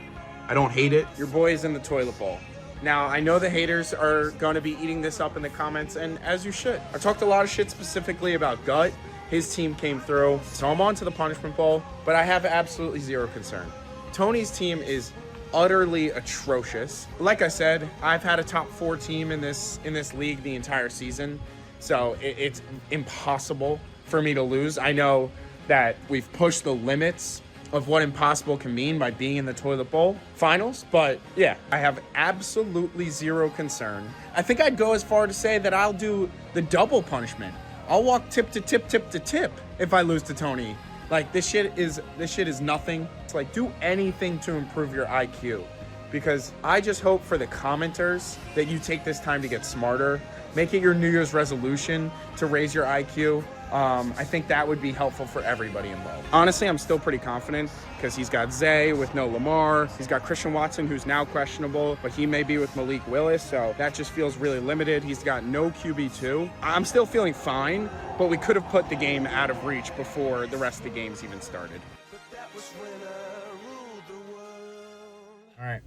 I don't hate it. Your boy is in the toilet bowl. Now, I know the haters are going to be eating this up in the comments, and as you should. I talked a lot of shit specifically about Gut. His team came through, so I'm on to the punishment bowl, but I have absolutely zero concern. Tony's team is utterly atrocious. Like I said, I've had a top 4 team in this league the entire season, so it's impossible for me to lose. I know that we've pushed the limits of what impossible can mean by being in the toilet bowl finals, but yeah, I have absolutely zero concern. I think I'd go as far to say that I'll do the double punishment. I'll walk tip to tip to tip if I lose to Tony. Like, this shit is nothing. It's like, do anything to improve your IQ, because I just hope for the commenters that you take this time to get smarter. Make it your New Year's resolution to raise your IQ. I think that would be helpful for everybody involved. Honestly, I'm still pretty confident because he's got Zay with no Lamar. He's got Christian Watson, who's now questionable, but he may be with Malik Willis, so that just feels really limited. He's got no QB2. I'm still feeling fine, but we could have put the game out of reach before the rest of the games even started. All right,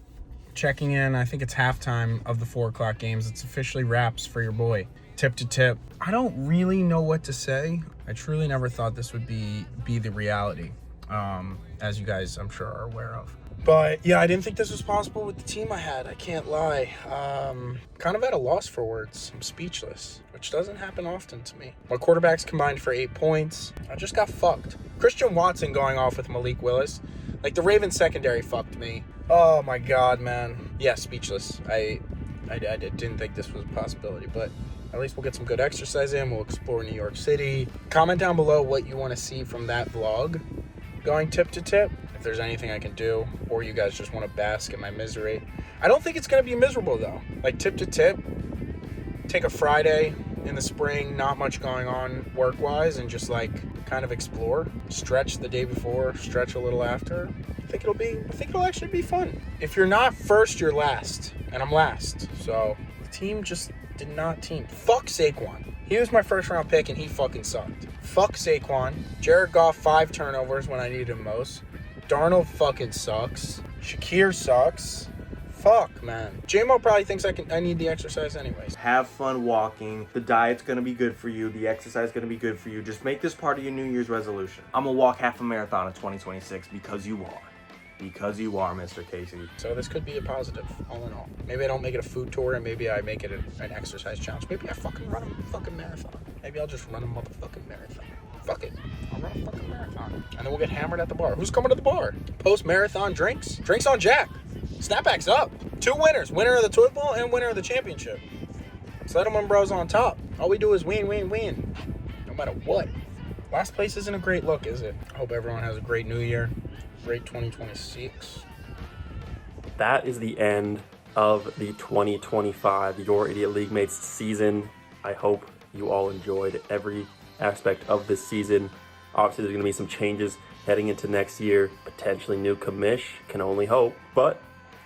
checking in. I think it's halftime of the 4 o'clock games. It's officially wraps for your boy. Tip to tip. I don't really know what to say. I truly never thought this would be the reality, as you guys I'm sure are aware of. But yeah, I didn't think this was possible with the team I had. I can't lie. Kind of at a loss for words. I'm speechless, which doesn't happen often to me. My quarterbacks combined for 8 points. I just got fucked. Christian Watson going off with Malik Willis. Like, the Ravens secondary fucked me. Oh my God, man. Yeah, speechless. I didn't think this was a possibility, but at least we'll get some good exercise in. We'll explore New York City. Comment down below what you want to see from that vlog going tip to tip. If there's anything I can do, or you guys just want to bask in my misery. I don't think it's going to be miserable, though. Like, tip to tip, take a Friday in the spring, not much going on work-wise, and just, like, kind of explore. Stretch the day before, stretch a little after. I think it'll actually be fun. If you're not first, you're last. And I'm last. So, the team just did not team. Fuck Saquon. He was my first round pick and he fucking sucked. Fuck Saquon. Jared Goff 5 turnovers when I needed him most. Darnold fucking sucks. Shakir sucks. Fuck, man. J-Mo probably thinks I need the exercise anyways. Have fun walking. The diet's gonna be good for you. The exercise is gonna be good for you. Just make this part of your New Year's resolution. I'm gonna walk half a marathon in 2026 because you are. Because you are, Mr. Casey. So this could be a positive, all in all. Maybe I don't make it a food tour, and maybe I make it an exercise challenge. Maybe I fucking run a fucking marathon. Maybe I'll just run a motherfucking marathon. Fuck it. I'll run a fucking marathon. And then we'll get hammered at the bar. Who's coming to the bar? Post-marathon drinks? Drinks on Jack. Snapbacks up. 2 winners. Winner of the toilet bowl and winner of the championship. Settlement Bros on top. All we do is win, win, win. No matter what. Last place isn't a great look, is it? I hope everyone has a great new year. Great 2026. That is the end of the 2025 Your Idiot League Mates season. I hope you all enjoyed every aspect of this season. Obviously, there's going to be some changes heading into next year. Potentially new commish, can only hope. But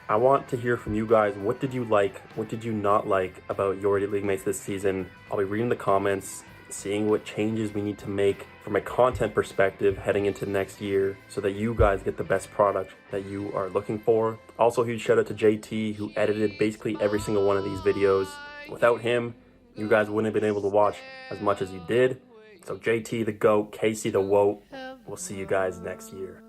I want to hear from you guys. What did you like? What did you not like about Your Idiot League Mates this season? I'll be reading the comments, seeing what changes we need to make from a content perspective heading into next year so that you guys get the best product that you are looking for. Also, huge shout out to JT, who edited basically every single one of these videos. Without him, you guys wouldn't have been able to watch as much as you did. So JT the GOAT, Casey the WOAT. We'll see you guys next year.